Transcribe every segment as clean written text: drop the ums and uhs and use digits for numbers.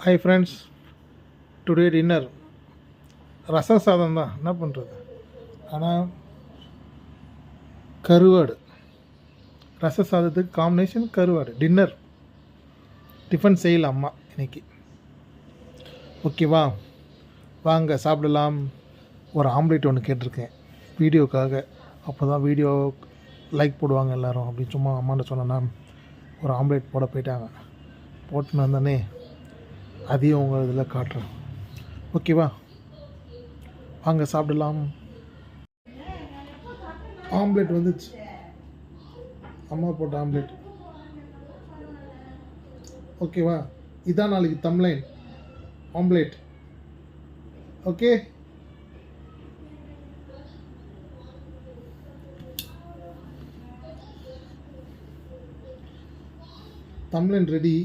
Hi friends, today dinner ரசம் சாதம் தான். என்ன பண்ணுறது, ஆனால் கருவாடு. ரச சாதத்துக்கு காம்பினேஷன் கருவாடு. டின்னர் டிஃபன் செய்யல அம்மா இன்னைக்கு. ஓகேவா, வாங்க சாப்பிடலாம். ஒரு ஆம்லேட் ஒன்று கேட்டிருக்கேன் வீடியோக்காக. அப்போ தான் வீடியோ லைக் போடுவாங்க எல்லோரும் அப்படின்னு சும்மா அம்மாட்ட சொன்னேன்னா ஒரு ஆம்லேட் போட போயிட்டாங்க. போட்டுன்னு வந்தோடனே அதையும் உங்கள் இதில் காட்டுறேன். ஓகேவா, வாங்க சாப்பிடலாம். ஆம்லேட் வந்துச்சு, அம்மா போட்ட ஆம்லேட். ஓகேவா, இதான் நாளைக்கு thumbnail, omelette. Okay, thumbnail ready.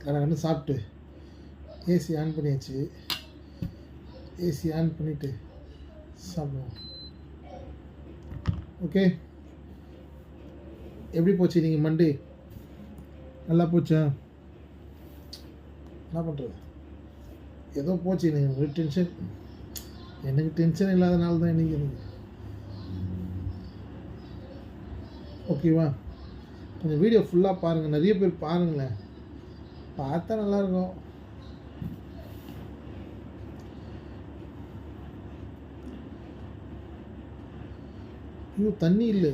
கடை சாப்பிட்டு ஏசி ஆன் பண்ணியாச்சு. ஏசி ஆன் பண்ணிவிட்டு சாப்பிடுவோம். ஓகே, எப்படி போச்சு நீங்கள் மண்டே? நல்லா போச்சா? என்ன பண்ணுறது, ஏதோ போச்சு. நீங்கள் ஒரு டென்ஷன், எனக்கு டென்ஷன் இல்லாதனால தான் இன்றைக்கி எனக்கு. ஓகேவா, கொஞ்சம் வீடியோ ஃபுல்லாக பாருங்கள், நிறைய பேர் பாருங்களேன், பார்த்தா நல்லாயிருக்கும். இன்னும் தண்ணி இல்லை,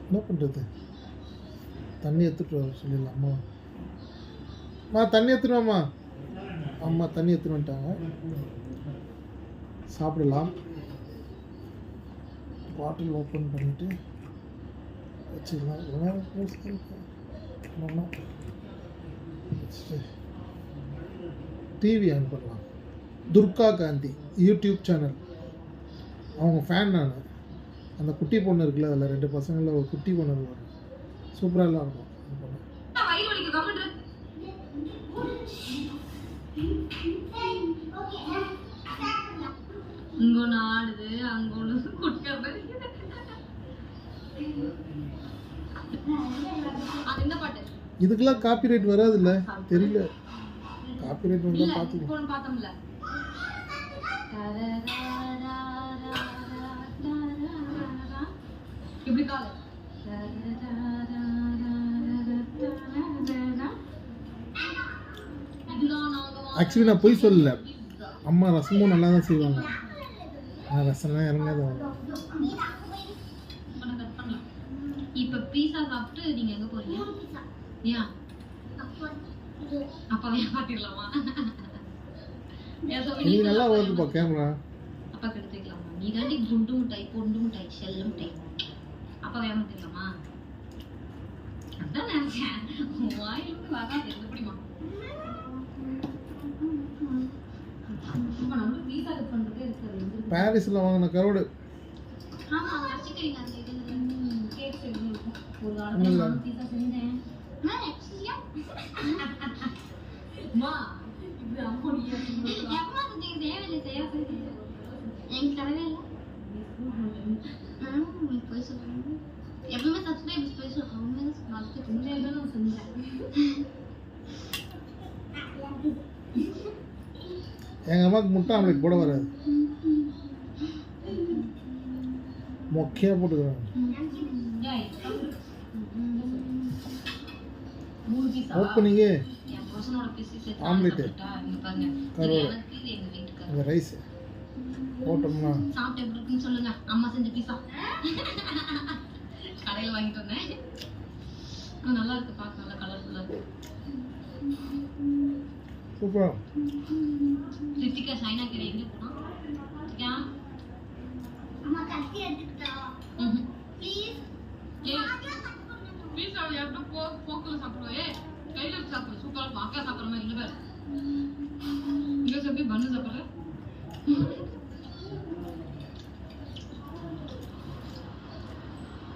என்ன பண்ணுறது? தண்ணி எடுத்துகிட்டு வர சொல்லிடலாம் அம்மா. தண்ணி எடுத்துருவாம்மா. அம்மா தண்ணி எடுத்துட்டு வந்துட்டாங்க. சாப்பிடலாம். பாட்டில் ஓப்பன் பண்ணிவிட்டு வச்சுக்கலாம். டிவி ஆன் பண்ணலாம். துர்கா காந்தி யூடியூப் சேனல், அவங்க ஃபேன் நான். அந்த குட்டி பொண்ணு இருக்குல்ல, அதில் 2 பசங்களில் ஒரு குட்டி பொண்ணு இருக்கும், சூப்பராக எல்லாம் இருக்கும். இதுக்கெல்லாம் காப்பிரைட் வராது இல்லை, தெரியல. காப்பிரைட் வந்தால் பார்த்துக்கலாம். ஆக்சுவலி நான் போய் சொல்லல, அம்மா ரசமும் நல்லா தான் செய்வாங்க. ரசம்லாம் இறங்காத. இப்போ பீஸா சாப்பிட்டு நீங்க எங்க போறீங்க? யா அப்பாவே பாத்திரலாமா? நீ நல்லா வருதுப்பா கேமரா. அப்பா எடுத்துக்கலாமா? நீ தாண்டி குண்டு முட்டாய், பொண்டு முட்டாய், செல்ல முட்டாய். அப்பாவே மாத்திரலாமா? அதான் நினைச்சேன், வாயிலிருந்து வராது. எப்படிமா நம்ம பீஸா கட் பண்றதே இருக்கு. பாரிஸ்ல வாங்கின கரோடு. ஆமா, வச்சிக்கிறீங்க. அந்த கேக் செஞ்சு ஒரு ஆளு பீஸா செஞ்சேன். மா இது அம்மாடியா எப்பமா நீங்க தேவையில்லை செய்ய எனக்கு தரவே இல்லை. நீ போய் சொல்லுங்க, எப்பவுமே சப்ஸ்கிரைபர்ஸ் போய் சொல்லுவாங்க. நான் செஞ்சேன். எங்கள் அம்மாவுக்கு முட்டை ஆம்லேட் போட வராது, மொக்கையாக போட்டுக்கிறாங்க. ஓப்பனிங்க ஆம்லேட்டு, கருவாடு, அந்த ரைஸ் போட்டோம்னா சாப்பிட்டு எப்படி இருக்குன்னு சொல்லுங்க. அம்மா செஞ்ச பீஸா கடையில் வாங்கிட்டு வந்தேன். நல்லா இருக்கு, பார்க்க நல்லா கலர்ஃபுல்லாக இருக்கு. சூப்பர். ரித்திகா சைனா கிட்ட எங்கே போனா? அம்மா கத்தி எடுத்துக்கிட்டா ப்ளீஸ். பீஸா எப்படி போக்கில் சாப்பிடுவே, கையில் வச்சு சாப்பிடு. சூப்பராக பார்க்க சாப்பிட்ற மாதிரி இல்லை. பேர் இங்கே சாப்பிட்டு பண்ணு சாப்பிட்ற.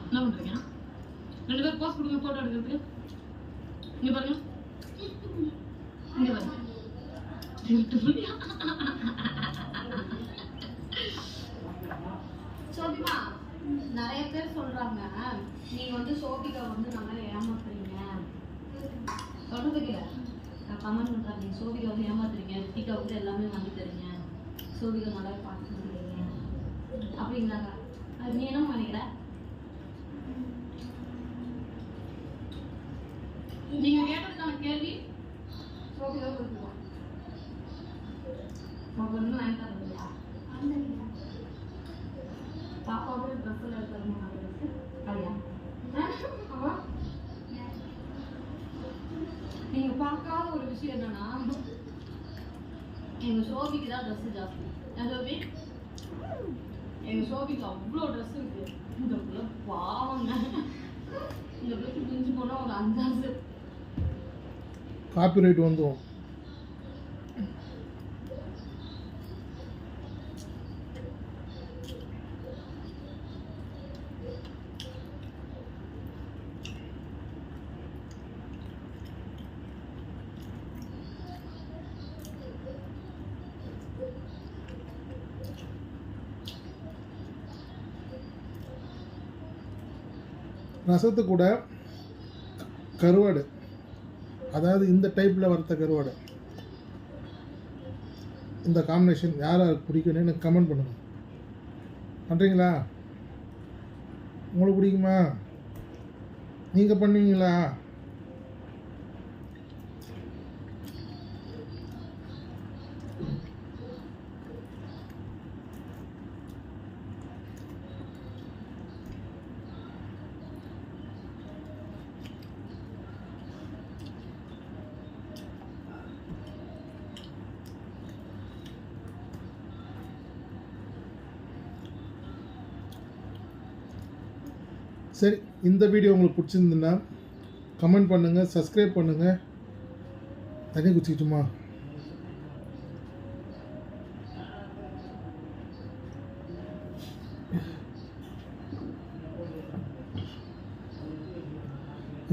என்ன பண்ணுறீங்க? 2 பேர் போஸ்ட் கொடுங்க, ஃபோட்டோ எடுக்கிறதுக்கு. இங்கே பாருங்க, இங்கே பாருங்க. So பேர் சொல்றாங்க நீங்க வந்து சோபிகா வந்து நல்லா ஏமாத்துறீங்க சொல்றது கேள நான் கமெண்ட் பண்றேன் நீங்க சோபிகா வந்து ஏமாத்துறீங்க ரித்திகா வந்து எல்லாமே வாங்கி தரீங்க சோபிகா நல்லா பார்த்து சொல்றீங்க அப்படிங்கிறாங்க அது நீ என்ன நினைக்கிற நீங்க கேட்டதுக்கான கேள்வி சோபிகா கொடுத்துருவோம் உனக்கு ஒன்றும் வாங்கி தரது இல்லையா பாப்பாவோட ட்ரெஸ்ஸில் இருக்கிற அப்படியா நீங்க பார்க்காத ஒரு விஷயம் என்னன்னா எங்க சோபிக்கு தான் ட்ரெஸ் ஜாஸ்தி சோபி எங்க சோபிக்கு அவ்வளோ ட்ரெஸ் இருக்கு இந்த பிள்ளை பாவங்க இந்த பிள்ளைக்கு பிரிஞ்சு போனா ஒரு 5 காப்பிரைட் வந்துடும். ரசத்து கூட கருவாடு, அதாவது இந்த டைப்பில் வறுத்த கருவாடு, இந்த காம்பினேஷன் யார் யாருக்கு பிடிக்குன்னு எனக்கு கமெண்ட் பண்ணுங்கள். பண்ணுறீங்களா? உங்களுக்கு பிடிக்குமா? நீங்கள் பண்ணுவீங்களா? சரி, இந்த வீடியோ உங்களுக்கு பிடிச்சிருந்துன்னா கமெண்ட் பண்ணுங்கள், சப்ஸ்கிரைப் பண்ணுங்கள். தண்ணி குடிச்சிக்கிட்டுமா?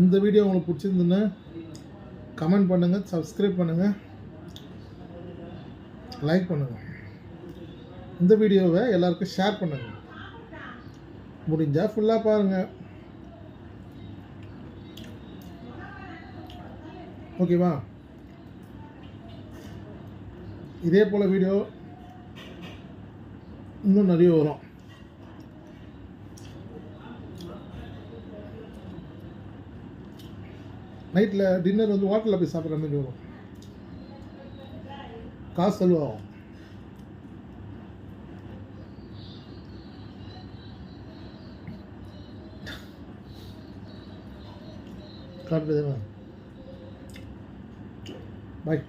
இந்த வீடியோ உங்களுக்கு பிடிச்சிருந்துன்னா கமெண்ட் பண்ணுங்கள், சப்ஸ்கிரைப் பண்ணுங்கள், லைக் பண்ணுங்கள். இந்த வீடியோவை எல்லாருக்கும் ஷேர் பண்ணுங்கள். முடிஞ்சால் ஃபுல்லாக பாருங்கள். ஓகேவா? இதே போல் வீடியோ இன்னும் நிறைய வரும். நைட்டில் டின்னர் வந்து ஹோட்டலில் போய் சாப்பிட்ற மாதிரி வரும். காசு செலவாகும். காட்டுறது. பாய்.